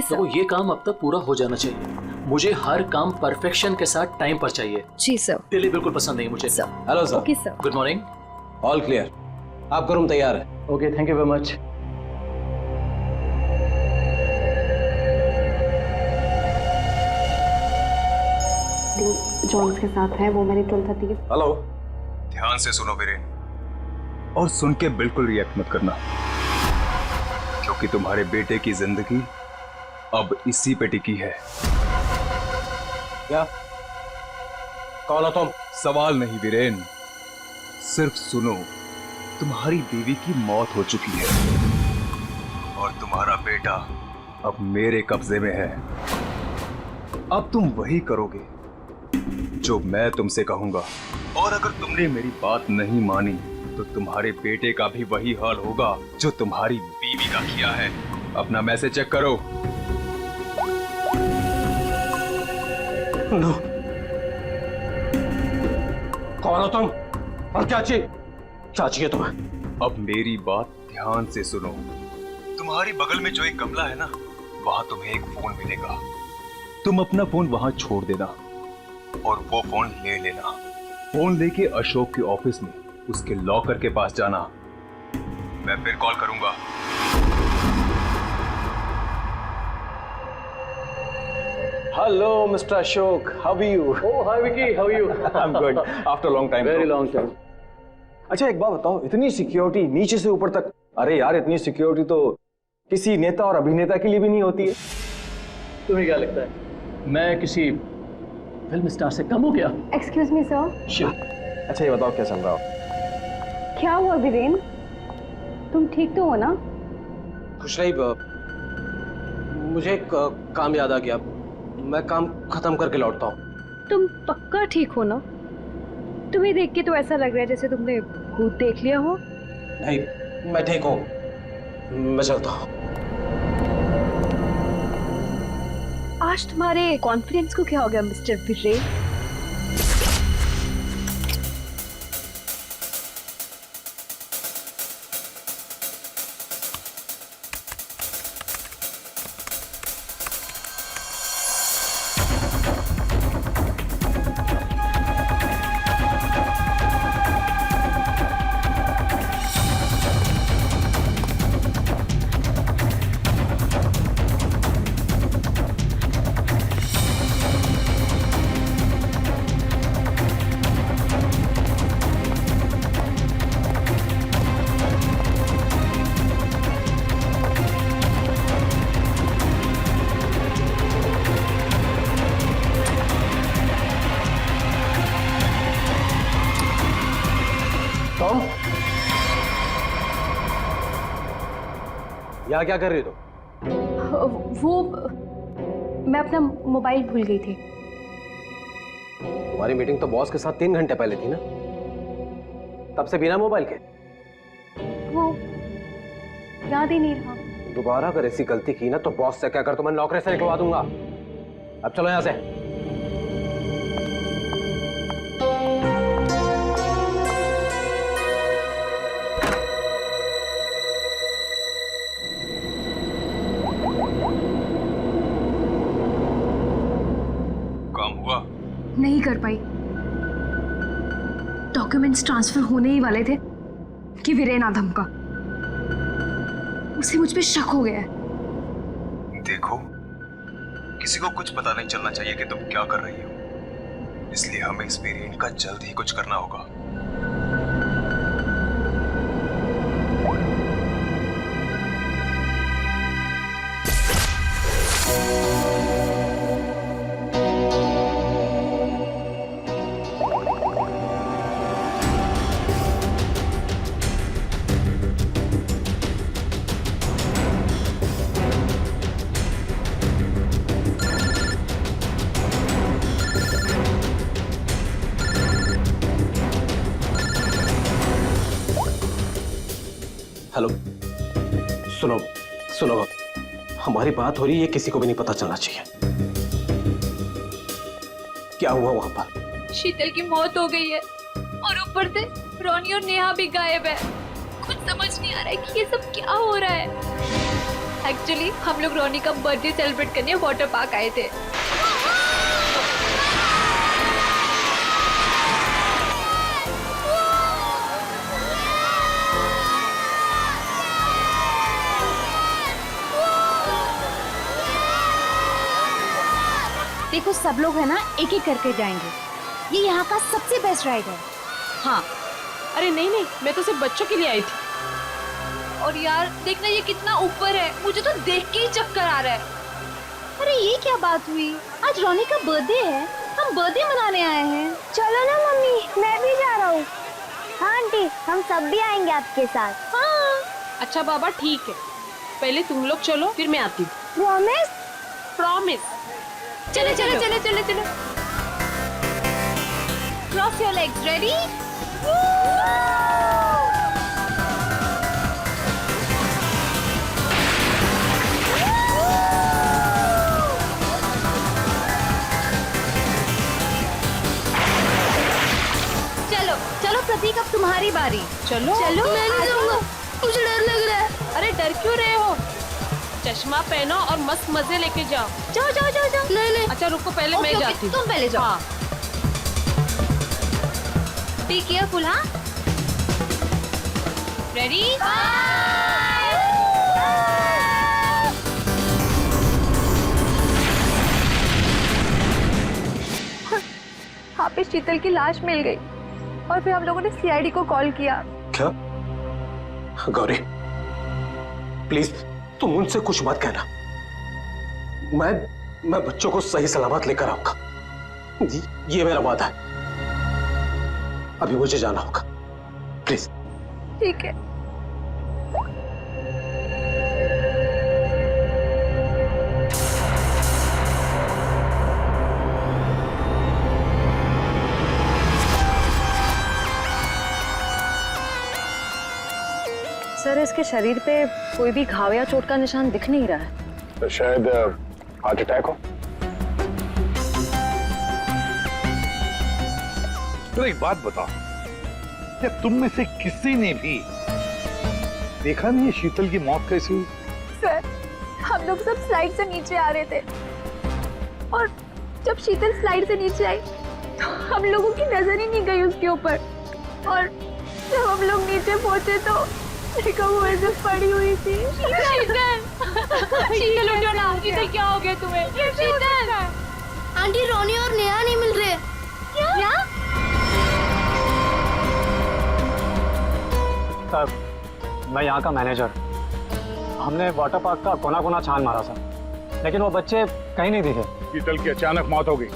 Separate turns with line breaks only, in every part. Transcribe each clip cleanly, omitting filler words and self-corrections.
Sir.
तो ये काम अब तक पूरा हो जाना चाहिए। मुझे हर काम परफेक्शन के साथ टाइम पर चाहिए।
जी सर।
डिले बिल्कुल पसंद नहीं मुझे।
Sir.
Hello sir.
Okay sir.
Good morning.
All clear, आपका रूम तैयार है।
Okay, thank you very much.
John के साथ है, वो मैंने 12:30 के।
हेलो।
ध्यान से सुनो वीरेन, और सुन के बिल्कुल रिएक्ट मत करना, क्योंकि तुम्हारे बेटे की जिंदगी अब इसी पे टिकी है।
क्या? कौन हो तुम?
सवाल नहीं वीरेन, सिर्फ सुनो। तुम्हारी बीवी की मौत हो चुकी है और तुम्हारा बेटा अब मेरे कब्जे में है। अब तुम वही करोगे जो मैं तुमसे कहूंगा, और अगर तुमने मेरी बात नहीं मानी तो तुम्हारे बेटे का भी वही हाल होगा जो तुम्हारी बीवी का किया है। अपना मैसेज चेक करो।
नो। कौन हो तुम और क्या चाहिए तुम्हें?
अब मेरी बात ध्यान से सुनो। तुम्हारी बगल में जो एक गमला है ना, वहां तुम्हें एक फोन मिलेगा। तुम अपना फोन वहां छोड़ देना और वो फोन ले लेना। फोन लेके अशोक के ऑफिस में उसके लॉकर के पास जाना। मैं फिर कॉल करूंगा।
Hello mister Ashok, how are you?
Oh hi Vicky, how are you?
I am good after long time.
Very long time.
अच्छा एक बात बताओ, इतनी सिक्योरिटी नीचे से ऊपर तक? अरे यार, इतनी सिक्योरिटी तो किसी नेता और अभिनेता के लिए भी नहीं होती है।
तुम्हें क्या लगता है मैं किसी फिल्म स्टार से कम हो गया?
Excuse me sir.
अच्छा ये बताओ क्या चल रहा हो?
क्या हुआ वीरेन, तुम ठीक तो हो ना?
कुछ नहीं, मुझे एक काम याद आ गया। मैं काम खत्म करके लौटता हूँ।
तुम पक्का ठीक हो ना? तुम्हें देख के तो ऐसा लग रहा है जैसे तुमने भूत देख लिया हो।
नहीं, मैं ठीक हूँ, मैं चलता हूँ।
आज तुम्हारे कॉन्फिडेंस को क्या हो गया मिस्टर वीरेन?
टॉम, यहाँ क्या कर रही हो तुम?
वो मैं अपना मोबाइल भूल गई थी।
तुम्हारी मीटिंग तो बॉस के साथ 3 घंटे पहले थी ना, तब से बिना मोबाइल के?
वो याद ही नहीं रहा।
दोबारा अगर ऐसी गलती की ना तो बॉस से कहकर तुम्हें नौकरी से निकलवा दूंगा। अब चलो यहाँ से।
काम हुआ?
नहीं कर पाई। डॉक्यूमेंट्स ट्रांसफर होने ही वाले थे कि वीरेन आ धमका। उसे मुझ पे शक हो गया है।
देखो, किसी को कुछ पता नहीं चलना चाहिए कि तुम क्या कर रही हो, इसलिए हमें इस वेरिएंट का जल्द ही कुछ करना होगा।
हेलो, सुनो सुनो, हमारी बात हो रही है, किसी को भी नहीं पता चलना चाहिए। क्या हुआ वहां पर?
शीतल की मौत हो गई है और ऊपर से रोनी और नेहा भी गायब है। कुछ समझ नहीं आ रहा है कि ये सब क्या हो रहा है। एक्चुअली हम लोग रोनी का बर्थडे सेलिब्रेट करने वाटर पार्क आए थे।
देखो सब लोग है ना एक एक करके जाएंगे, ये यहाँ का सबसे बेस्ट राइड है।
हाँ, अरे नहीं नहीं, मैं तो सिर्फ बच्चों के लिए आई थी।
और यार देखना ये कितना ऊपर है, मुझे तो देख के ही चक्कर आ रहा है।
अरे ये क्या बात हुई, आज रोनी का बर्थडे है, हम बर्थडे मनाने आए हैं।
चलो ना मम्मी, मैं भी जा रहा हूँ। हाँ आंटी, हम सब भी आएंगे आपके साथ।
हाँ
अच्छा बाबा ठीक है, पहले तुम लोग चलो फिर मैं आती हूँ।
प्रॉमिस?
प्रॉमिस।
चलो चलो चलो चलो चलो। Cross your legs, ready? चलो
चलो प्रतीक, अब तुम्हारी बारी।
चलो
चलो।
मैं नहीं जाऊंगा, मुझे डर लग रहा है।
अरे डर क्यों रहे हो, चश्मा पहनो और मस्त मजे लेके जाओ।
जाओ जाओ जाओ जाओ।
नहीं नहीं,
अच्छा रुको, पहले मैं
ओके,
जाती हूँ।
तुम पहले जाओ।
हाँ।
बी केयरफुल, हाँ? रेडी?
वहाँ पे शीतल की लाश मिल गई और फिर हम लोगों ने सीआईडी को कॉल किया।
क्या? गौरी प्लीज तुम उनसे कुछ मत कहना, मैं बच्चों को सही सलामत लेकर आऊंगा, ये मेरा वादा है। अभी मुझे जाना होगा, प्लीज।
ठीक है। सर इसके शरीर पे कोई भी घाव या चोट का निशान दिख नहीं रहा है।
तो शायद हार्ट अटैक हो।
तो एक बात बताओ, क्या तुम में से किसी ने भी देखा नहीं शीतल की मौत कैसी हुई?
सर हम लोग सब स्लाइड से नीचे आ रहे थे और जब शीतल स्लाइड से नीचे आई तो हम लोगों की नजर ही नहीं गई उसके ऊपर, और जब हम लोग नीचे पहुंचे तो देखा वो ऐसे पड़ी हुई थी।
शीतल, शीतल उठो ना। शीतल क्या हो गया तुम्हें? शीतल,
आंटी रोनी और नेहा नहीं मिल रहे।
क्या?
सर मैं यहाँ का मैनेजर, हमने वाटर पार्क का कोना कोना छान मारा सर, लेकिन वो बच्चे कहीं नहीं दिखे।
शीतल की अचानक मौत हो गई,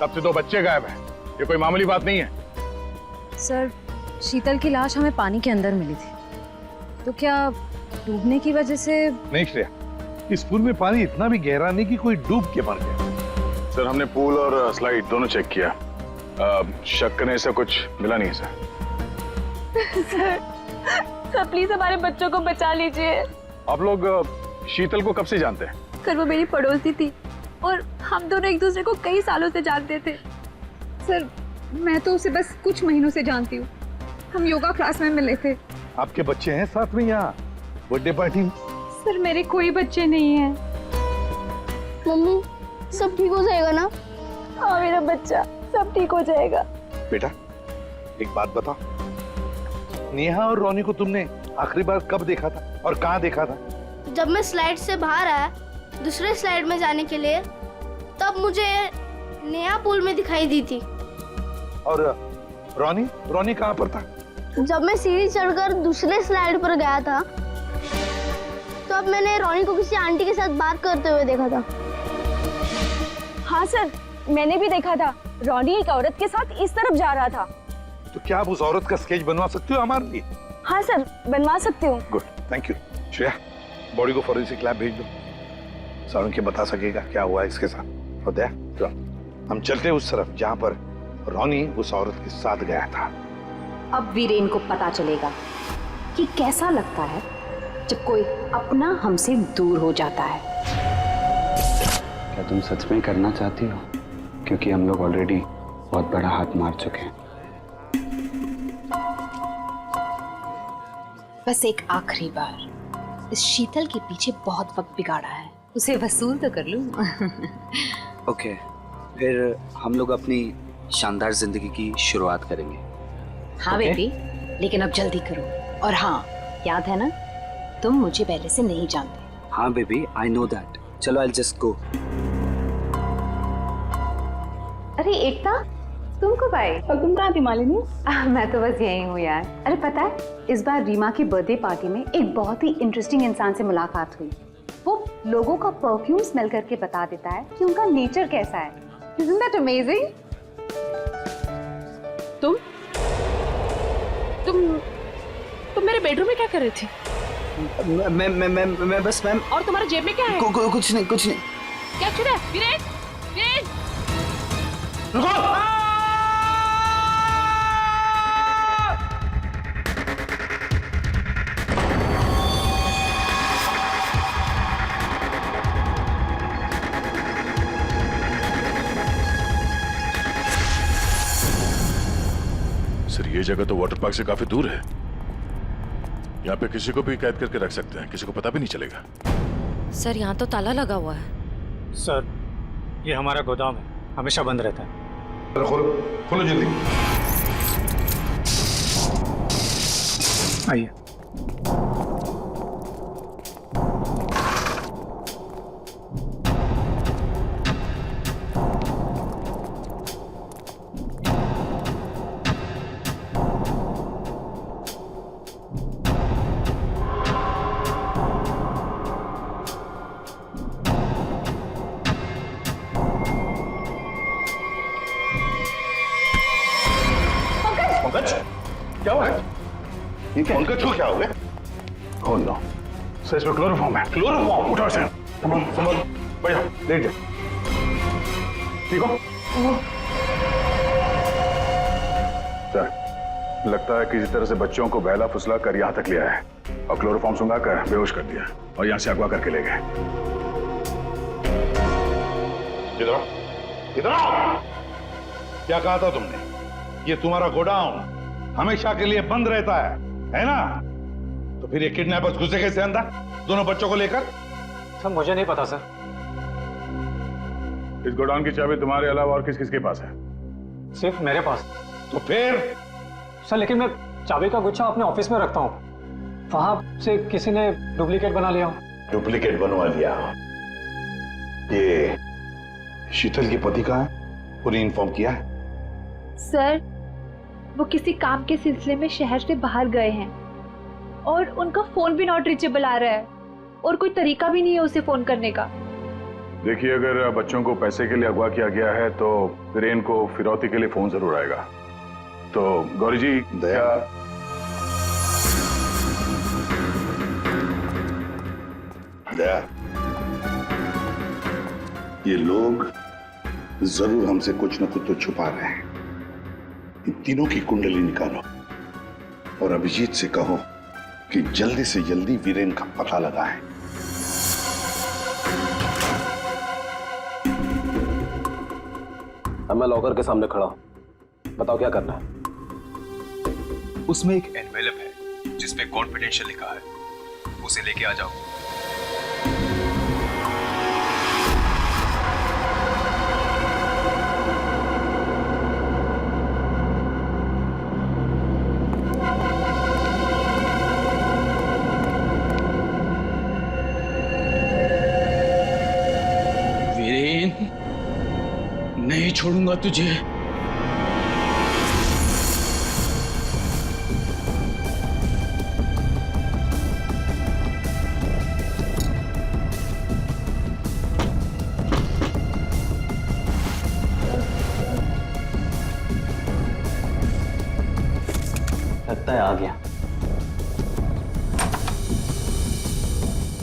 तब से 2 बच्चे गायब हैं। ये कोई मामूली बात नहीं है।
सर शीतल की लाश हमें पानी के अंदर मिली थी, तो क्या डूबने की वजह से?
नहीं श्रेया, इस पूल में पानी इतना भी गहरा नहीं कि कोई डूब के मर गया।
सर हमने पूल और स्लाइड दोनों चेक किया, शक करने से कुछ मिला नहीं सर।
सर प्लीज हमारे बच्चों को बचा लीजिए।
आप लोग शीतल को कब से जानते हैं?
सर वो मेरी पड़ोसी थी और हम दोनों एक दूसरे को कई सालों से जानते थे। सर मैं तो उसे बस कुछ महीनों से जानती हूँ, हम योगा क्लास में मिले थे।
आपके बच्चे हैं साथ में यहाँ बर्थडे पार्टी में?
सर मेरे कोई बच्चे नहीं हैं।
मम्मी सब ठीक हो जाएगा ना?
हाँ मेरा बच्चा, सब ठीक हो जाएगा।
बेटा एक बात बताओ, नेहा और रोनी को तुमने आखिरी बार कब देखा था और कहाँ देखा था?
जब मैं स्लाइड से बाहर आया दूसरे स्लाइड में जाने के लिए, तब मुझे नेहा पूल में दिखाई दी थी।
और रोनी कहाँ पर था?
जब मैं सीढ़ी चढ़कर दूसरे स्लाइड पर गया था, तो अब मैंने रोनी को किसी आंटी के साथ बात करते हुए देखा था।
हाँ सर मैंने भी देखा था, रोनी एक औरत के साथ इस तरफ जा रहा था।
तो क्या आप उस औरत का स्केच बनवा सकते हो हमारे लिए?
हाँ सर बनवा सकती हूँ।
Good, thank you. Shreya body को फॉरेंसिक लैब भेज दो, सारुण के बता सकेगा क्या हुआ इसके साथ। और दया हम चलते उस तरफ जहाँ पर रोनी उस औरत के साथ गया था।
अब वीरेन को पता चलेगा कि कैसा लगता है जब कोई अपना हमसे दूर हो जाता है।
क्या तुम सच में करना चाहती हो? क्योंकि हम लोग ऑलरेडी बहुत बड़ा हाथ मार चुके हैं।
बस एक आखिरी बार इस शीतल के पीछे बहुत वक्त बिगाड़ा है, उसे वसूल तो कर लूं।
ओके, फिर हम लोग अपनी शानदार जिंदगी की शुरुआत करेंगे।
हाँ बेबी, लेकिन अब जल्दी करो। और हाँ, याद है ना, तुम मुझे पहले से नहीं जानते।
हाँ बेबी, आई नो दैट। चलो, आई जस्ट गो।
अरे एकता, तुम कब आई?
और तुम कहाँ थी मालिनी?
मैं तो बस यही हूँ यार। अरे पता है, इस बार रीमा की बर्थडे पार्टी में एक बहुत ही इंटरेस्टिंग इंसान से मुलाकात हुई। वो लोगों का परफ्यूम स्मेल करके बता देता है कि उनका नेचर कैसा है। Isn't that amazing?
तुम मेरे बेडरूम में क्या कर रही थी?
मैं बस मैम।
और तुम्हारे जेब में क्या है?
कुछ नहीं।
क्या छुड़ा है? वीरेन, वीरेन!
सर, ये जगह तो वाटर पार्क से काफी दूर है। यहाँ पे किसी को भी कैद करके रख सकते हैं, किसी को पता भी नहीं चलेगा।
सर, यहाँ तो ताला लगा हुआ है।
सर, ये हमारा गोदाम है, हमेशा बंद रहता है।
खोलो जल्दी।
आइए।
पंकज, क्या हुआ? पंकज को क्या हो गया? खोल लो।
सर, इसमें क्लोरोफॉर्म है।
क्लोरोफॉर्म?
उठो इसे।
संभाल, बढ़िया, लेट जा। ठीक हो?
सर, लगता है किसी तरह से बच्चों को बहला फुसला कर यहाँ तक लिया है और क्लोरोफॉर्म सुंघा कर बेहोश कर दिया और यहाँ से अगवा करके ले गए।
इधर आओ, इधर आओ। क्या कहा था तुमने? ये तुम्हारा गोडाउन हमेशा के लिए बंद रहता है ना? तो फिर ये किडनैपर्स घुसे कैसे अंदर दोनों बच्चों को लेकर?
सर, मुझे नहीं पता सर।
इस गोडाउन की चाबी तुम्हारे अलावा और किस किस के पास है?
सिर्फ मेरे पास।
तो फिर?
सर, लेकिन मैं चाबी का गुच्छा अपने ऑफिस में रखता हूँ, वहां से किसी ने डुप्लीकेट बना लिया।
डुप्लीकेट बनवा लिया? ये शीतल के पति का है? पूरी इन्फॉर्म किया है?
सर, वो किसी काम के सिलसिले में शहर से बाहर गए हैं और उनका फोन भी नॉट रीचेबल आ रहा है और कोई तरीका भी नहीं है उसे फोन करने का।
देखिए, अगर बच्चों को पैसे के लिए अगवा किया गया है तो वीरेन को फिरौती के लिए फोन जरूर आएगा। तो गौरी जी,
दया, दया, ये लोग जरूर हमसे कुछ न कुछ तो छुपा रहे हैं। इन तीनों की कुंडली निकालो और अभिजीत से कहो कि जल्दी से जल्दी वीरेन का पता लगाएं।
मैं लॉकर के सामने खड़ा हूं, बताओ क्या करना है?
उसमें एक एनवेलप है जिसपे कॉन्फिडेंशियल लिखा है, उसे लेके आ जाओ।
नहीं छोड़ूंगा तुझे।
लगता है आ गया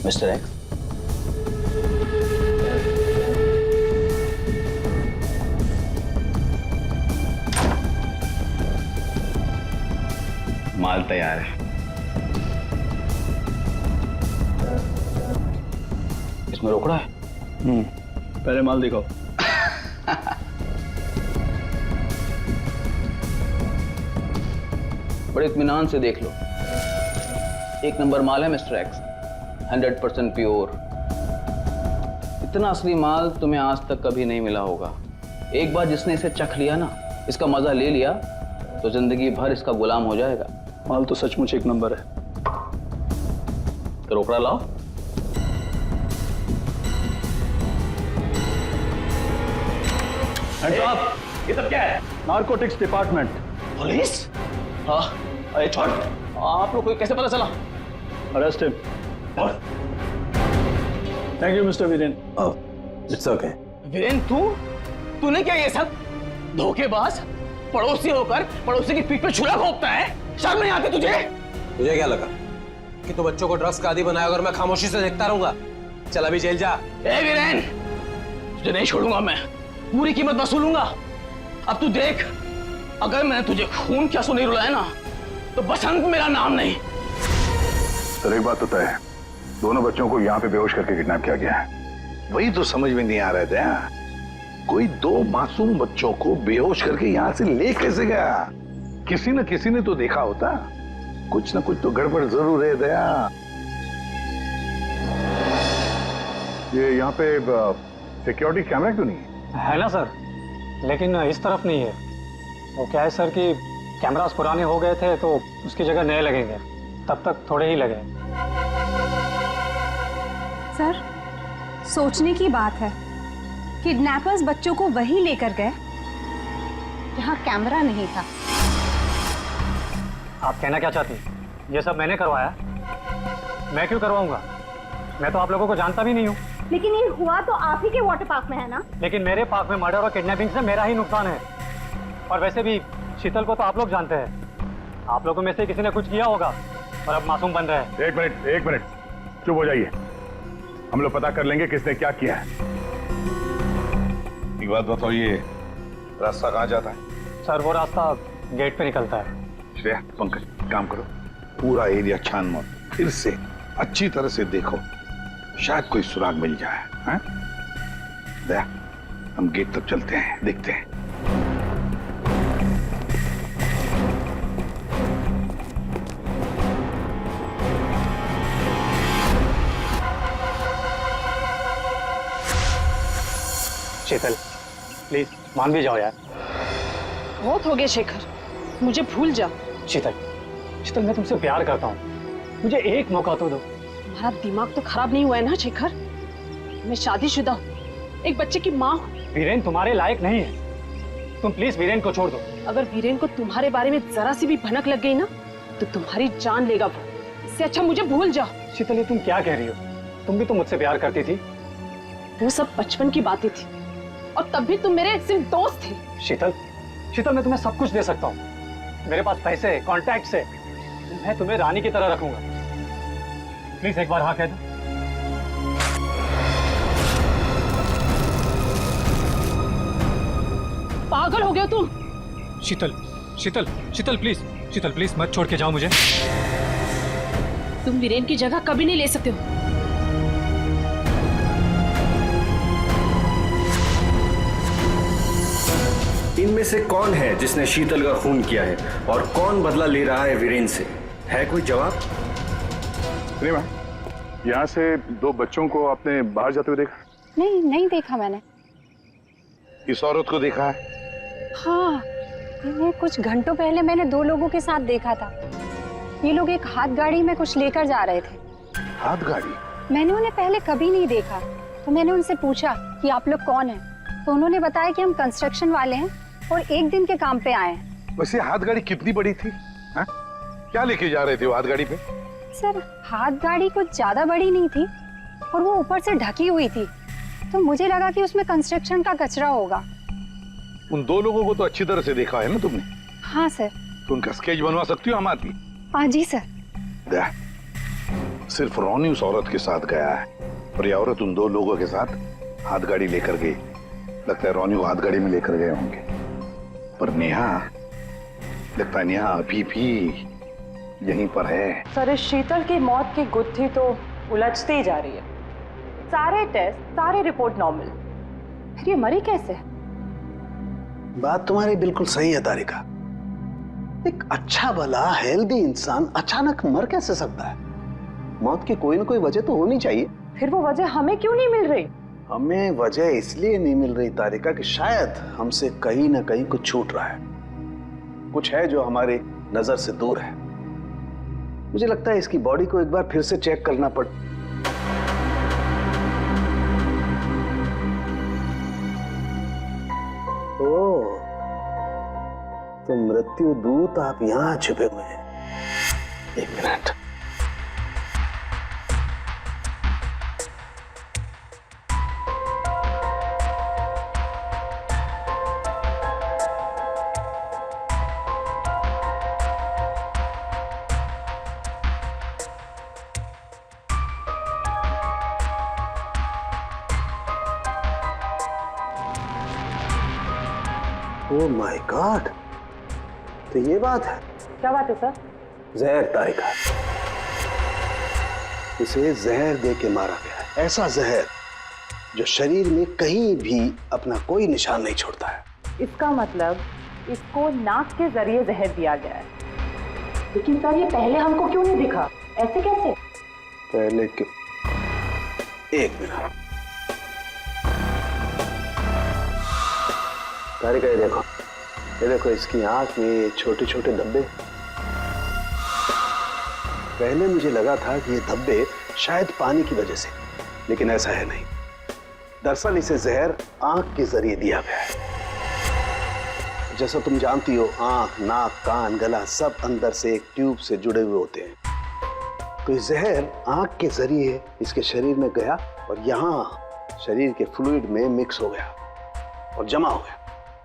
मिस्टर एक्स। माल तैयार है, इसमें रोकड़ा है।
पहले माल दिखाओ।
बड़े इत्मीनान से देख लो, एक नंबर माल है मिस्टर एक्स।
100% प्योर। इतना असली माल तुम्हें आज तक कभी नहीं मिला होगा। एक बार जिसने इसे चख लिया ना, इसका मजा ले लिया, तो जिंदगी भर इसका गुलाम हो जाएगा।
माल तो सचमुच एक नंबर है।
तो रोकड़ा लाओ।
ये सब क्या है? Narcotics department.
पुलिस? हाँ, अरे छोड़। आप लोग को कैसे पता चला?
Arrest him. Thank you mister Viren.
It's okay.
Viren, तूने क्या ये सब? धोखेबाज, पड़ोसी होकर पड़ोसी की पीठ पे छुरा घोंपता है। शर्म नहीं आती तुझे?
तुझे क्या लगा कि तू बच्चों को ड्रग्स का आदी बनाया और मैं खामोशी से देखता रहूंगा? चल अभी जेल जा।
ए वीरेन, तुझे नहीं छोड़ूंगा मैं। पूरी कीमत वसूलूंगा। अब तू देख, अगर मैंने तुझे खून क्या नहीं रुलाया ना, तो बसंत मेरा नाम नहीं।
सर एक बात तो तय है, दोनों बच्चों को यहाँ पे बेहोश करके किडनैप किया गया है।
वही तो समझ में नहीं आ रहे थे। कोई 2 मासूम बच्चों को बेहोश करके यहाँ से ले कैसे गया? किसी न किसी ने तो देखा होता। कुछ न कुछ तो गड़बड़ जरूर है दया।
ये यहाँ पे सिक्योरिटी कैमरा क्यों नहीं
है ना सर, लेकिन इस तरफ नहीं है। वो क्या है सर कि कैमरास पुराने हो गए थे तो उसकी जगह नए लगेंगे, तब तक थोड़े ही लगे।
सर, सोचने की बात है, किडनैपर्स बच्चों को वहीं लेकर गए जहां कैमरा नहीं था।
आप कहना क्या चाहती? ये सब मैंने करवाया? मैं क्यों करवाऊंगा? मैं तो आप लोगों को जानता भी नहीं हूँ।
लेकिन ये हुआ तो आप ही के वाटर पार्क में है ना?
लेकिन मेरे पार्क में मर्डर और किडनैपिंग से मेरा ही नुकसान है। और वैसे भी शीतल को तो आप लोग जानते हैं। आप लोगों में से किसी ने कुछ किया होगा और अब मासूम बन रहे हैं।
एक मिनट चुप हो जाइए। हम लोग पता कर लेंगे किसने क्या किया है।
एक बात बताओ, ये रास्ता कहाँ जाता है?
सर वो रास्ता गेट पे निकलता है।
श्रेया, पंकज, काम करो, पूरा एरिया छान मारो, फिर से अच्छी तरह से देखो, शायद कोई सुराग मिल जाए। हैं? दया, हम गेट तक चलते हैं, देखते हैं।
शीतल, प्लीज मान भी जाओ यार।
बहुत हो गया शेखर, मुझे भूल जा।
शीतल, मैं तुमसे प्यार करता हूँ, मुझे एक मौका तो दो।
तुम्हारा दिमाग तो खराब नहीं हुआ है ना शेखर? मैं शादीशुदा हूँ, एक बच्चे की माँ हूँ।
वीरेन तुम्हारे लायक नहीं है, तुम प्लीज वीरेन को छोड़ दो।
अगर वीरेन को तुम्हारे बारे में जरा सी भी भनक लग गई ना, तो तुम्हारी जान लेगा वो। इससे अच्छा मुझे भूल जा।
शीतल, ये तुम क्या कह रही हो? तुम भी तो मुझसे प्यार करती थी।
वो सब बचपन की बातें थी, और तब भी तुम मेरे सिर्फ दोस्त थे।
शीतल, मैं तुम्हें सब कुछ दे सकता हूँ। मेरे पास पैसे, कॉन्टैक्ट है। मैं तुम्हें रानी की तरह रखूंगा। प्लीज एक बार हाँ कह दो।
पागल हो गए तुम?
शीतल प्लीज मत छोड़ के जाओ मुझे।
तुम वीरेन की जगह कभी नहीं ले सकते हो।
इनमें से कौन है जिसने शीतल का खून किया है और कौन बदला ले रहा है वीरेन से? है कोई जवाब?
रीमा, यहाँ से 2 बच्चों को आपने बाहर जाते हुए देखा?
नहीं देखा मैंने।
इस औरत को देखा है?
हाँ, इन्हें कुछ घंटों पहले मैंने 2 लोगों के साथ देखा था। ये लोग एक हाथ गाड़ी में कुछ लेकर जा रहे थे।
हाथ गाड़ी?
मैंने उन्हें पहले कभी नहीं देखा, तो मैंने उनसे पूछा कि आप लोग कौन हैं, तो उन्होंने बताया कि हम कंस्ट्रक्शन वाले हैं और 1 दिन के काम पे आए हैं।
वैसे हाथ गाड़ी कितनी बड़ी थी? हा? क्या लेके जा रहे थे वो हाथ गाड़ी पे?
सर, हाथ गाड़ी कुछ ज्यादा बड़ी नहीं थी और वो ऊपर से ढकी हुई थी, तो मुझे लगा कि उसमें कंस्ट्रक्शन का कचरा होगा।
उन 2 लोगों को तो अच्छी तरह से देखा है ना तुमने?
हाँ सर।
तो उनका स्केच बनवा सकती हो हमारी?
हाँ जी सर।
सिर्फ रोनी उस औरत के साथ गया है और ये औरत उन 2 लोगों के साथ हाथ गाड़ी लेकर गई। लगता है रोनी को हाथ गाड़ी में लेकर गए होंगे। पर नेहा, लगता है नेहा अभी भी यहीं पर है।
सर, इस शीतल की मौत की गुत्थी तो उलझती ही जा रही है। सारे टेस्ट, सारी रिपोर्ट नॉर्मल, फिर ये मरी कैसे?
बात तुम्हारी बिल्कुल सही है तारिका। एक अच्छा भला हेल्दी इंसान अचानक मर कैसे सकता है? मौत की कोई ना कोई वजह तो होनी चाहिए।
फिर वो वजह हमें क्यों नहीं मिल रही?
हमें वजह इसलिए नहीं मिल रही तारिका कि शायद हमसे कहीं ना कहीं कुछ छूट रहा है, कुछ है जो हमारी नजर से दूर है। मुझे लगता है इसकी बॉडी को एक बार फिर से चेक करना पड़। ओह, तो मृत्यु दूत आप यहां छुपे हुए हैं। एक मिनट। ओह माय गॉड, तो ये बात है।
क्या बात है सर?
जहर तारिका, इसे जहर दे के मारा गया है। ऐसा जहर जो शरीर में कहीं भी अपना कोई निशान नहीं छोड़ता है।
इसका मतलब इसको नाक के जरिए जहर दिया गया है। लेकिन सर ये पहले हमको क्यों नहीं दिखा? ऐसे कैसे?
पहले क्यों? एक मिनट तारिका, ये देखो इसकी आंख में ये छोटे छोटे धब्बे। पहले मुझे लगा था कि ये धब्बे शायद पानी की वजह से, लेकिन ऐसा है नहीं। दरअसल इसे जहर आंख के जरिए दिया गया है। जैसा तुम जानती हो, आंख, नाक, कान, गला सब अंदर से एक ट्यूब से जुड़े हुए होते हैं। तो ये जहर आंख के जरिए इसके शरीर में गया और यहाँ शरीर के फ्लूइड में मिक्स हो गया और जमा हो गया।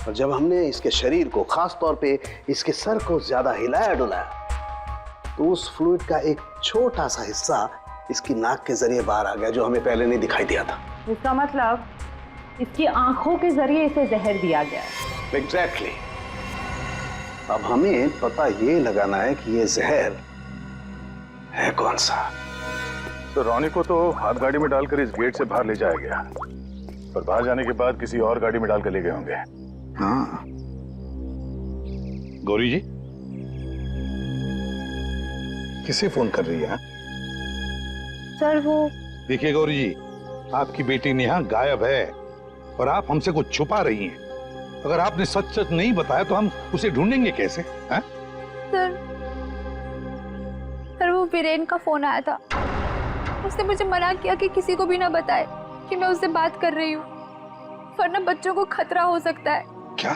और जब हमने इसके शरीर को, खास तौर पे इसके सर को ज्यादा हिलाया डुलाया, तो उस फ्लूइड का एक छोटा सा हिस्सा इसकी नाक के जरिए बाहर आ गया, जो हमें पहले नहीं दिखाई दिया था।
इसका मतलब इसकी आंखों के जरिए इसे जहर दिया गया है।
एग्जैक्टली। अब हमें पता ये लगाना है कि ये जहर है कौन सा।
तो रॉनी को तो हाथ गाड़ी में डालकर इस गेट से बाहर ले जाया गया, पर बाहर जाने के बाद किसी और गाड़ी में डालकर ले गए होंगे।
हाँ गौरी जी, किसे फोन कर रही है?
सर वो
देखिए गौरी जी, आपकी बेटी नेहा गायब है और आप हमसे कुछ छुपा रही हैं। अगर आपने सच सच नहीं बताया तो हम उसे ढूंढेंगे कैसे? हैं?
सर वो वीरेन का फोन आया था। उसने मुझे मना किया कि किसी को भी ना बताए कि मैं उससे बात कर रही हूँ, वरना बच्चों को खतरा हो सकता है।
क्या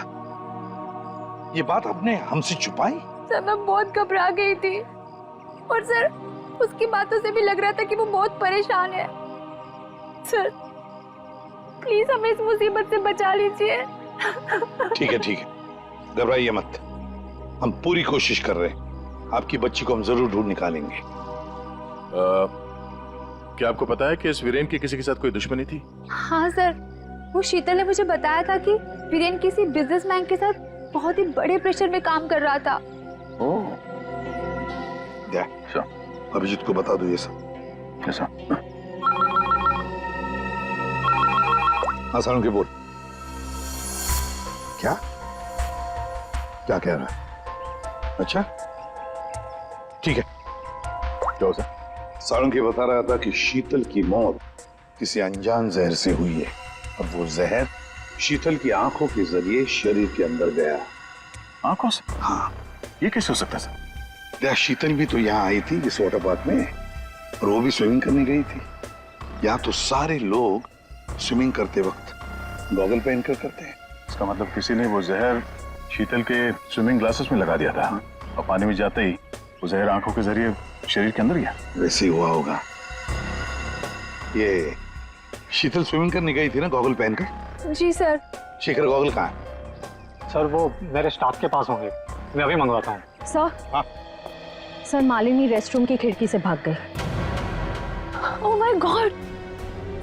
ये बात आपने हमसे छुपाई?
सर मैं बहुत घबरा गई थी और सर उसकी बातों से भी लग रहा था कि वो बहुत परेशान है। सर प्लीज हमें इस मुसीबत से बचा लीजिए।
ठीक है, घबराइए मत। हम पूरी कोशिश कर रहे हैं, आपकी बच्ची को हम जरूर ढूंढ निकालेंगे।
क्या आपको पता है कि इस वीरेन की किसी के साथ कोई दुश्मनी थी?
हाँ सर, वो शीतल ने मुझे बताया था कि वीरेन किसी बिजनेसमैन के साथ बहुत ही बड़े प्रेशर में काम कर रहा था।
अभिजीत को बता दो ये सब।
कैसा?
हाँ सारुण के बोल। क्या क्या कह रहा है? अच्छा ठीक है।
क्या होता?
सारुण के बता रहा था कि शीतल की मौत किसी अनजान जहर से हुई है और वो जहर शीतल की आंखों के जरिए शरीर के अंदर गया।
आंखों से?
हाँ।
ये कैसे हो सकता है?
शीतल भी तो यहाँ आई थी इस वाटर पार्क में, और वो भी स्विमिंग करने गई थी। यहाँ तो सारे लोग स्विमिंग करते वक्त गॉगल पहन कर करते हैं।
इसका मतलब किसी ने वो जहर शीतल के स्विमिंग ग्लासेस में लगा दिया था और पानी में जाते ही वो जहर आंखों के जरिए शरीर के अंदर गया।
वैसे ही हुआ होगा। ये शीतल स्विमिंग करने गई थी ना गॉगल पहनकर?
जी सर।
शेखर गॉगल कहाँ है?
सर वो मेरे स्टाफ के पास होंगे, मैं अभी मंगवाता हूँ।
सर
हाँ?
सर मालिनी रेस्टरूम की खिड़की से भाग गई।
ओह माय गॉड,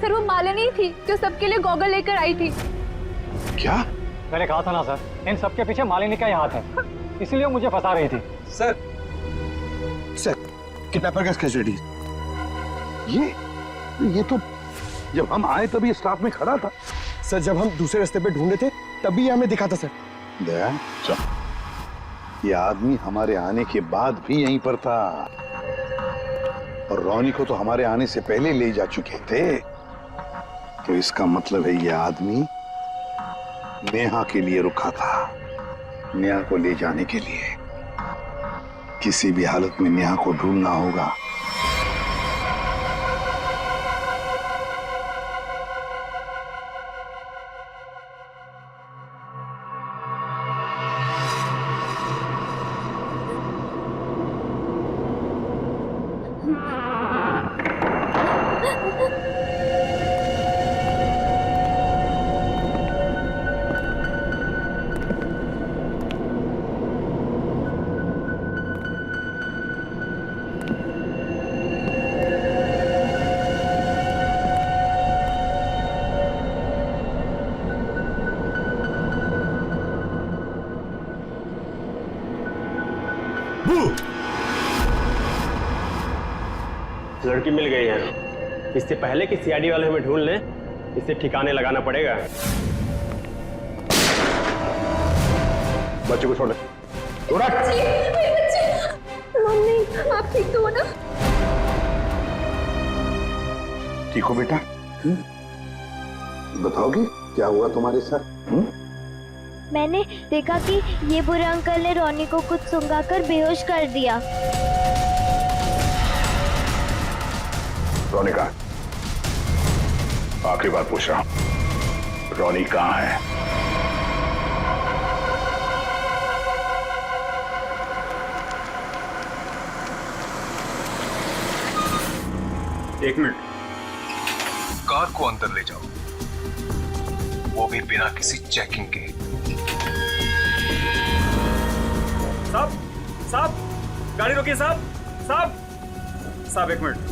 सर वो मालिनी थी जो सबके लिए गॉगल लेकर आई थी।
क्या?
मैंने कहा था ना सर, इन सबके पीछे मालिनी का ही हाथ है, इसीलिए मुझे फंसा रही थी।
सर किडनैपर का स्केच रेडी।
ये तो जब हम आए तभी स्टाफ में खड़ा था।
सर जब हम दूसरे रास्ते पे ढूंढे थे तभी हमें दिखा था सर।
दया, ये आदमी हमारे आने के बाद भी यहीं पर था और रोनी को तो हमारे आने से पहले ले जा चुके थे। तो इसका मतलब है ये आदमी नेहा के लिए रुका था, नेहा को ले जाने के लिए। किसी भी हालत में नेहा को ढूंढना होगा।
लड़की मिल गई है। इससे पहले कि सीआईडी वाले हमें ढूंढ लें, इसे ठिकाने लगाना पड़ेगा।
बच्चे को छोड़ दे।
मम्मी, आप ठीक तो हो ना?
ठीक हो बेटा? बताओगी क्या हुआ तुम्हारे साथ?
मैंने देखा कि ये बुरे अंकल ने रोनी को कुछ सुंघाकर बेहोश कर दिया।
रोनी कहाँ? आखिरी बात पूछ रहा हूं, रोनी कहाँ है?
एक मिनट। कार को अंदर ले जाओ, वो भी बिना किसी चेकिंग के।
साहब, साहब, गाड़ी रोकिए साहब, साहब, साहब एक मिनट।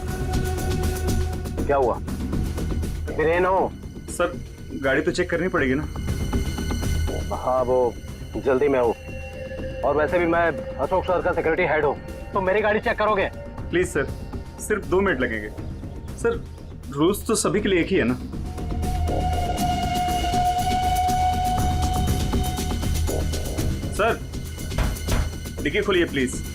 क्या हुआ? वीरेन हो?
सर गाड़ी तो चेक करनी पड़ेगी ना।
हाँ वो जल्दी में हूँ, और वैसे भी मैं अशोक सर का सिक्योरिटी हेड हूँ, तो मेरी गाड़ी चेक करोगे?
प्लीज सर, सिर्फ 2 मिनट लगेंगे। सर रूल्स तो सभी के लिए एक ही है ना। सर डिक्की खोलिए प्लीज।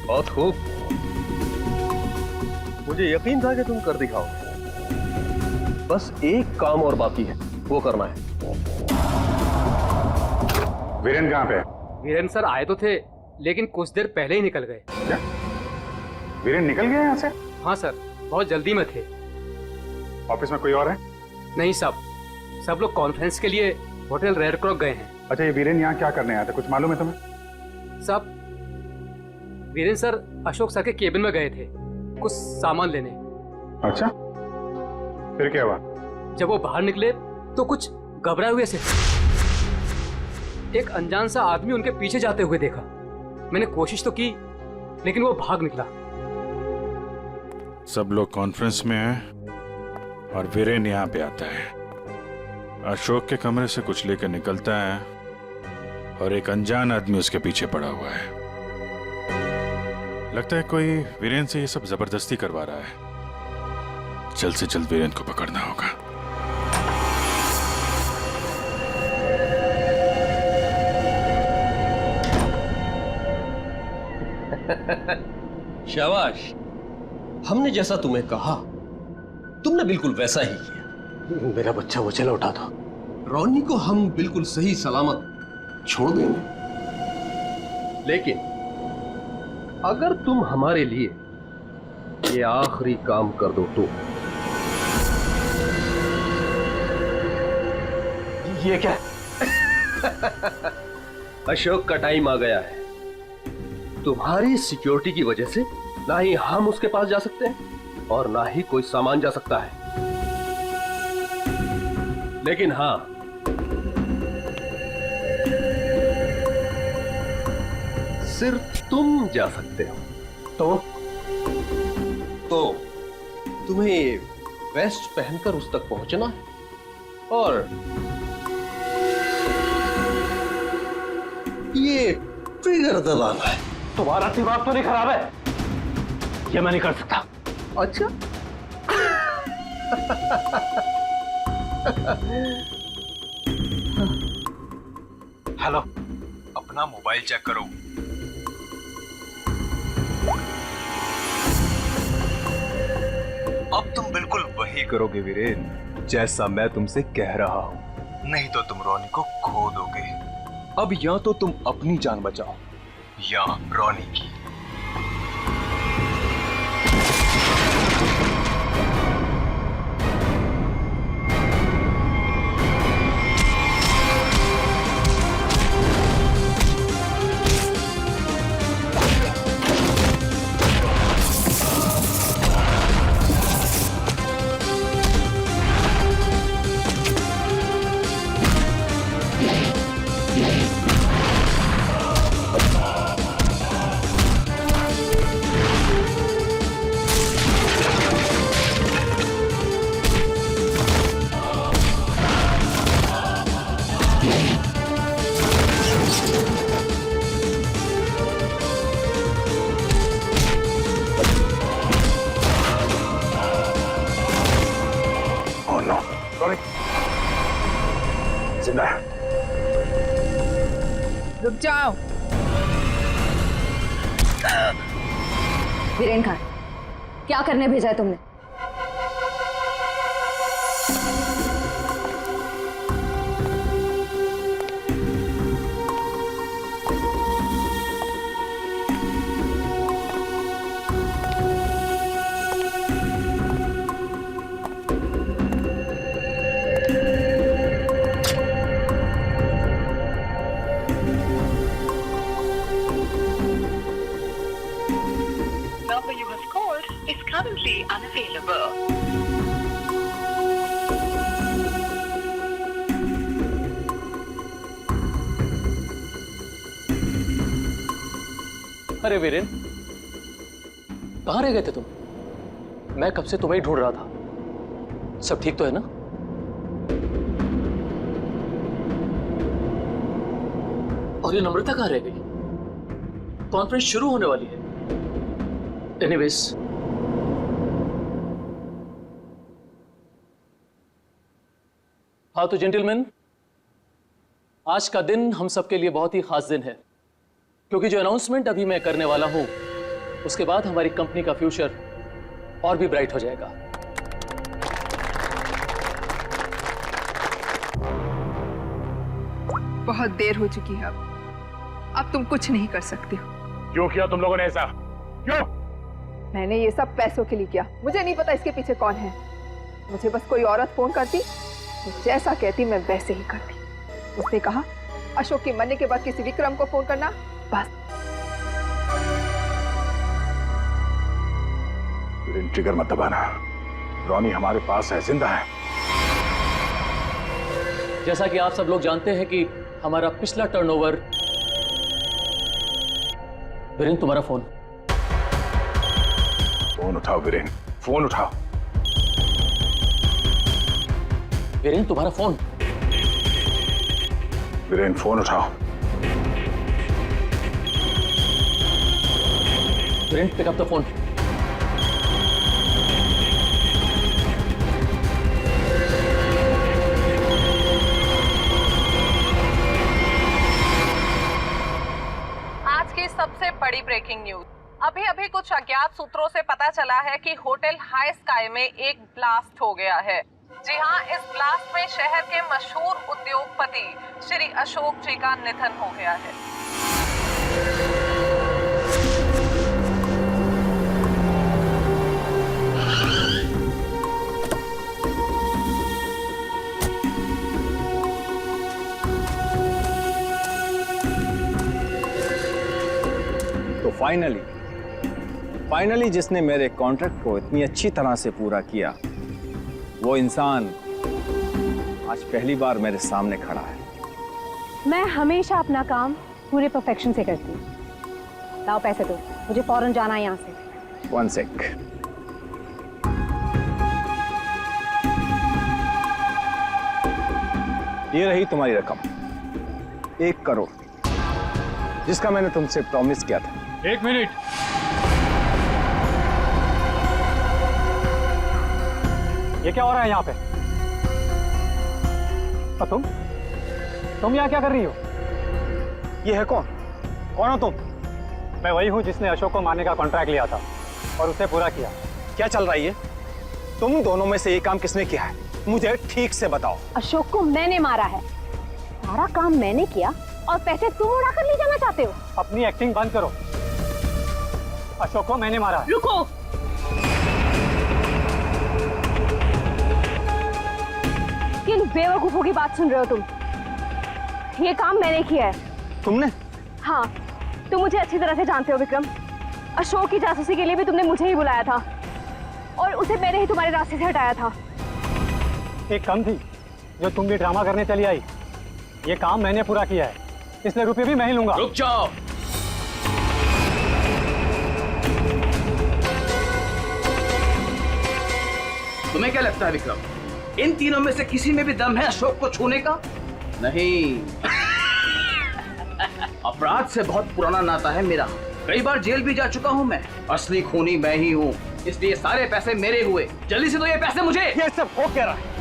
बहुत खूब, मुझे यकीन था कि तुम कर दिखाओ। बस एक काम और बाकी है, वो करना है।
वीरेन कहाँ पे?
वीरेन सर आए तो थे, लेकिन कुछ देर पहले ही निकल गए।
क्या? वीरेन निकल गए यहाँ से?
हाँ सर, बहुत जल्दी में थे।
ऑफिस में कोई और है?
नहीं साहब, सब लोग कॉन्फ्रेंस के लिए होटल रेड क्रॉक गए हैं।
अच्छा, ये वीरेन यहाँ क्या करने आया था, कुछ मालूम है तुम्हें?
साहब, वीरेन सर अशोक सर के केबिन में गए थे कुछ सामान लेने।
अच्छा, फिर क्या हुआ?
जब वो बाहर निकले तो कुछ घबराए हुए से एक अनजान सा आदमी उनके पीछे जाते हुए देखा। मैंने कोशिश तो की, लेकिन वो भाग निकला।
सब लोग कॉन्फ्रेंस में हैं और वीरेन यहाँ पे आता है। अशोक के कमरे से कुछ लेकर निकलता है और एक अनजान आदमी उसके पीछे पड़ा हुआ है। लगता है कोई वीरेन से ये सब जबरदस्ती करवा रहा है। जल्द से जल्द वीरेन को पकड़ना होगा।
शाबाश, हमने जैसा तुम्हें कहा तुमने बिल्कुल वैसा ही किया।
मेरा बच्चा वो चला उठा था।
रोनी को हम बिल्कुल सही सलामत छोड़ देंगे, लेकिन अगर तुम हमारे लिए ये आखिरी काम कर दो तो।
ये क्या?
अशोक का टाइम आ गया है। तुम्हारी सिक्योरिटी की वजह से ना ही हम उसके पास जा सकते हैं और ना ही कोई सामान जा सकता है। लेकिन हाँ, सिर्फ तुम जा सकते हो। तो तुम्हें वेस्ट पहनकर उस तक पहुंचना है और ये ट्रिगर दबाना है।
तुम्हारा दिमाग तो नहीं खराब है? ये मैं नहीं कर सकता।
अच्छा
हेलो, अपना मोबाइल चेक करो। अब तुम बिल्कुल वही करोगे वीरेन, जैसा मैं तुमसे कह रहा हूं, नहीं तो तुम रोनी को खो दोगे। अब या तो तुम अपनी जान बचाओ या रोनी की।
जिंदा है।
रुक जाओ। वीरेन खान, क्या करने भेजा है तुमने?
currently unavailable.
अरे वीरेन, कहाँ रह गए थे तुम? मैं कब से तुम्हें ही ढूंढ रहा था। सब ठीक तो है ना? और ये नम्रता कहाँ रह गई? कॉन्फ्रेंस शुरू होने वाली है। एनीवेज, हाँ तो जेंटलमैन, आज का दिन हम सबके लिए बहुत ही खास दिन है, क्योंकि जो अनाउंसमेंट अभी मैं करने वाला हूं उसके बाद हमारी कंपनी का फ्यूचर और भी ब्राइट हो जाएगा।
बहुत देर हो चुकी है, अब तुम कुछ नहीं कर सकते हो।
क्यों किया तुम लोगों ने ऐसा? क्यों?
मैंने ये सब पैसों के लिए किया। मुझे नहीं पता इसके पीछे कौन है। मुझे बस कोई औरत फोन करती, जैसा कहती मैं वैसे ही करती। उसने कहा अशोक के मरने के बाद किसी विक्रम को फोन करना, बस।
ट्रिगर मत दबाना, रोनी हमारे पास है, जिंदा है।
जैसा कि आप सब लोग जानते हैं कि हमारा पिछला टर्नओवर। वीरेन, तुम्हारा फोन।
फोन उठाओ वीरेन, फोन उठाओ।
वीरेन, तुम्हारा फोन।
वीरेन, फोन उठाओ।
Viren, pick up the phone.
आज की सबसे बड़ी ब्रेकिंग न्यूज। अभी अभी कुछ अज्ञात सूत्रों से पता चला है कि होटल हाई स्काई में एक ब्लास्ट हो गया है। जी हां, इस ब्लास्ट में शहर के मशहूर उद्योगपति श्री अशोक जी का निधन हो गया है।
तो फाइनली जिसने मेरे कॉन्ट्रैक्ट को इतनी अच्छी तरह से पूरा किया, वो इंसान आज पहली बार मेरे सामने खड़ा है।
मैं हमेशा अपना काम पूरे परफेक्शन से करती हूँ। लाओ पैसे दो, मुझे फौरन जाना है यहाँ से।
1 सेक। ये रही तुम्हारी रकम, 1 करोड़, जिसका मैंने तुमसे प्रॉमिस किया था।
1 मिनट।
ये क्या हो रहा है यहाँ पे? और तुम यहाँ क्या कर रही हो?
ये है कौन? कौन हो तुम?
मैं वही हूँ जिसने अशोक को मारने का कॉन्ट्रैक्ट लिया था और उसे पूरा किया।
क्या चल रहा है ये? तुम दोनों में से ये काम किसने किया है? मुझे ठीक से बताओ।
अशोक को मैंने मारा है, सारा काम मैंने किया और पैसे तुम उड़ाकर ले जाना चाहते हो?
अपनी एक्टिंग बंद करो। अशोक को मैंने मारा है।
रुको, किन बेवकूफों की बात सुन रहे हो तुम? ये काम मैंने किया है।
तुमने?
हाँ, तुम मुझे अच्छी तरह से जानते हो विक्रम। अशोक की जासूसी के लिए भी तुमने मुझे ही बुलाया था और उसे मैंने ही तुम्हारे रास्ते से हटाया था।
एक कम थी जो तुम भी ड्रामा करने चली आई। ये काम मैंने पूरा किया है, इसलिए रुपये भी मैं ही लूंगा।
रुक जाओ। तुम्हें क्या लगता है विक्रम, इन तीनों में से किसी में भी दम है अशोक को छूने का? नहीं। अपराध से बहुत पुराना नाता है मेरा, कई बार जेल भी जा चुका हूँ मैं। असली खूनी मैं ही हूँ, इसलिए सारे पैसे मेरे हुए। जल्दी से दो ये पैसे मुझे।
ये सब हो क्या रहा है?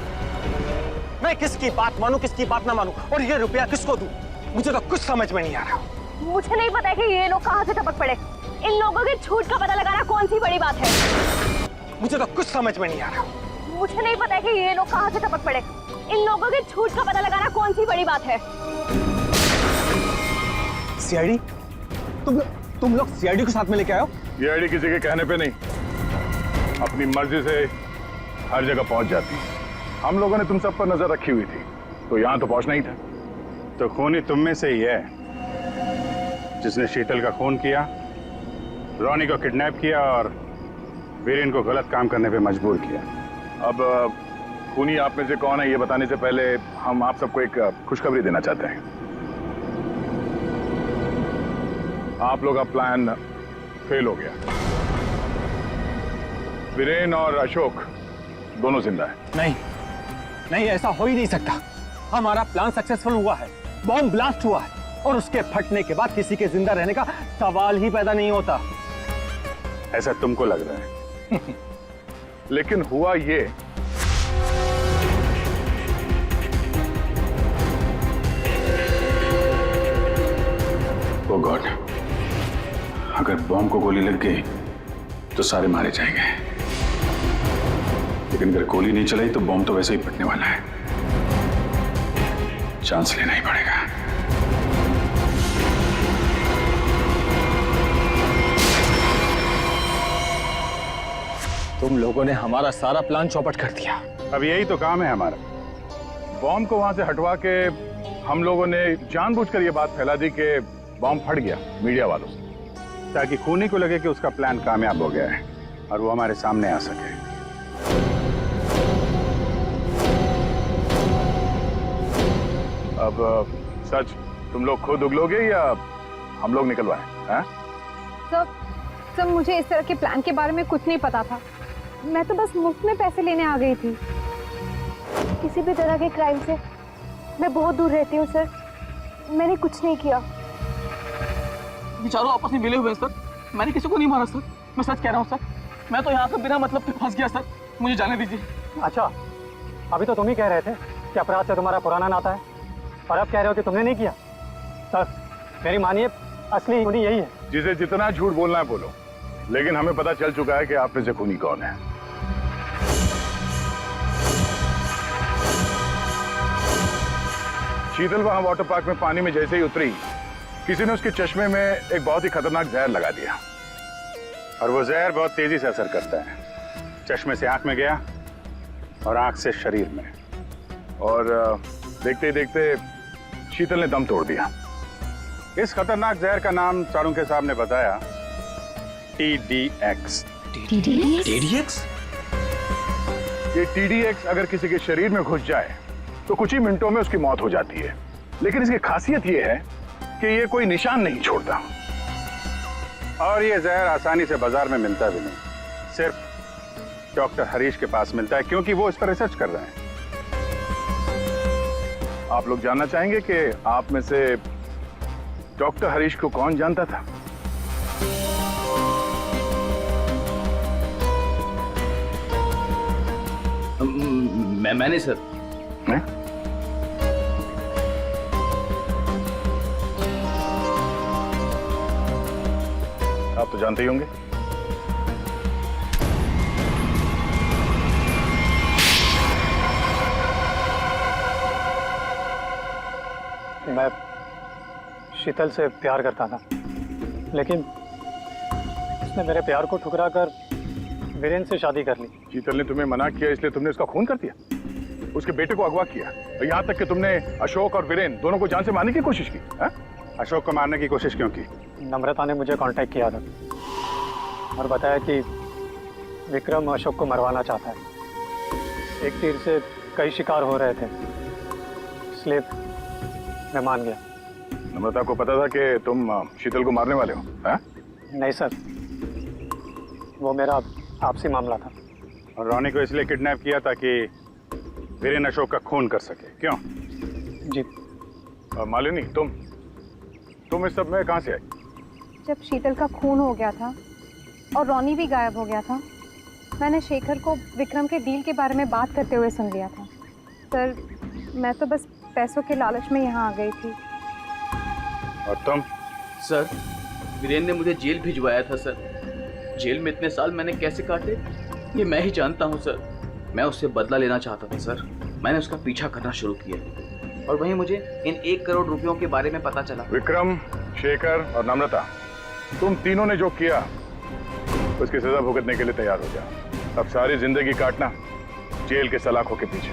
मैं किसकी बात मानूं, किसकी बात ना मानूं, और ये रुपया किसको दूं? मुझे तो कुछ समझ में नहीं आ रहा।
मुझे नहीं पता है कि ये लोग कहाँ से टपक पड़े। इन लोगों के झूठ का पता लगाना कौन सी बड़ी बात है?
मुझे तो कुछ समझ में नहीं आ रहा।
मुझे नहीं पता है कि ये लोग कहाँ से टपक पड़े। इन लोगों के झूठ का पता लगाना कौन सी बड़ी बात है?
सीआईडी? तुम लोग सीआईडी को साथ में लेके आए हो?
सीआईडी किसी के कहने पे नहीं, अपनी मर्जी से हर जगह पहुंच जाती है। हम लोगों ने तुम सब पर नजर रखी हुई थी, तो यहाँ तो पहुंचना ही था।
तो खूनी तुम में से ही है जिसने शीतल का खून किया, रोनी को किडनैप किया और वीरेन को गलत काम करने पे मजबूर किया।
अब खूनी आप में से कौन है ये बताने से पहले हम आप सबको एक खुशखबरी देना चाहते हैं। आप लोग का प्लान फेल हो गया। वीरेन और अशोक दोनों जिंदा है।
नहीं, ऐसा हो ही नहीं सकता। हमारा प्लान सक्सेसफुल हुआ है, बॉम्ब ब्लास्ट हुआ है और उसके फटने के बाद किसी के जिंदा रहने का सवाल ही पैदा नहीं होता।
ऐसा तुमको लग रहा है। लेकिन हुआ ये,
ओ गॉड, अगर बॉम्ब को गोली लग गई तो सारे मारे जाएंगे, लेकिन अगर गोली नहीं चलाई तो बॉम्ब तो वैसे ही फटने वाला है। चांस लेना ही पड़ेगा।
तुम लोगों ने हमारा सारा प्लान चौपट कर दिया।
अब यही तो काम है हमारा। बॉम्ब को वहां से हटवा के हम लोगों ने जानबूझकर ये बात फैला दी कि बॉम्ब फट गया मीडिया वालों से, ताकि खूनी को लगे कि उसका प्लान कामयाब हो गया है और वो हमारे सामने आ सके। अब सच तुम लोग खुद उगलोगे या हम लोग निकलवाएं?
सर, मुझे इस तरह के प्लान के बारे में कुछ नहीं पता था। मैं तो बस मुफ्त में पैसे लेने आ गई थी।
किसी भी तरह के क्राइम से मैं बहुत दूर रहती हूँ सर। मैंने कुछ नहीं किया।
बेचारों आपस में मिले हुए हैं सर। मैंने किसी को नहीं मारा सर, मैं सच कह रहा हूँ सर। मैं तो यहाँ पे बिना मतलब के फंस गया सर, मुझे जाने दीजिए।
अच्छा, अभी तो तुम ही कह रहे थे कि अपराध से तुम्हारा पुराना नाता है और अब कह रहे हो कि तुमने नहीं किया। सर मेरी मानिए, असली खूनी यही है।
जिसे जितना झूठ बोलना है बोलो, लेकिन हमें पता चल चुका है कि आप में से खूनी कौन है। शीतल वहां वाटर पार्क में पानी में जैसे ही उतरी, किसी ने उसके चश्मे में एक बहुत ही खतरनाक जहर लगा दिया,
और वो जहर बहुत तेजी से असर करता है। चश्मे से आंख में गया और आंख से शरीर में,
और देखते ही देखते शीतल ने दम तोड़ दिया।
इस खतरनाक जहर का नाम चाणक्य साहब ने बताया TDX।
TDX? ये TDX अगर किसी के शरीर में घुस जाए तो कुछ ही मिनटों में उसकी मौत हो जाती है। लेकिन इसकी खासियत यह है कि ये कोई निशान नहीं छोड़ता और ये जहर आसानी से बाजार में मिलता भी नहीं, सिर्फ डॉक्टर हरीश के पास मिलता है क्योंकि वो इस पर रिसर्च कर रहे हैं। आप लोग जानना चाहेंगे कि आप में से डॉक्टर हरीश को कौन जानता था?
मैंने सर।
आप तो जानते ही होंगे।
मैं शीतल से प्यार करता था, लेकिन उसने मेरे प्यार को ठुकरा कर वीरेन से शादी कर ली।
शीतल ने तुम्हें मना किया इसलिए तुमने उसका खून कर दिया, उसके बेटे को अगवा किया, यहाँ तक कि तुमने अशोक और वीरेन दोनों को जान से मारने की कोशिश की। है? अशोक को मारने की कोशिश क्यों की?
नम्रता ने मुझे कांटेक्ट किया था और बताया कि विक्रम अशोक को मरवाना चाहता है। एक तीर से कई शिकार हो रहे थे, इसलिए मैं मान गया।
नम्रता को पता था कि तुम शीतल को मारने वाले हो? है?
नहीं सर, वो मेरा आपसी मामला था।
और रोनी को इसलिए किडनैप किया ताकि वीरेन अशोक का खून कर सके, क्यों?
जी।
और मालिनी, तुम इस सब में कहां से आई?
जब शीतल का खून हो गया था और रोनी भी गायब हो गया था, मैंने शेखर को विक्रम के डील के बारे में बात करते हुए सुन लिया था। सर, मैं तो बस पैसों के लालच में यहाँ आ गई थी।
और तुम?
सर, वीरेन ने मुझे जेल भिजवाया था सर। जेल में इतने साल मैंने कैसे काटे ये मैं ही जानता हूँ सर। मैं उससे बदला लेना चाहता था सर। मैंने उसका पीछा करना शुरू किया और वहीं मुझे इन 1 करोड़ रुपयों के बारे में पता चला।
विक्रम, शेखर और नम्रता, तुम तीनों ने जो किया उसकी सजा भुगतने के लिए तैयार हो जाओ। अब सारी जिंदगी काटना जेल के सलाखों के पीछे।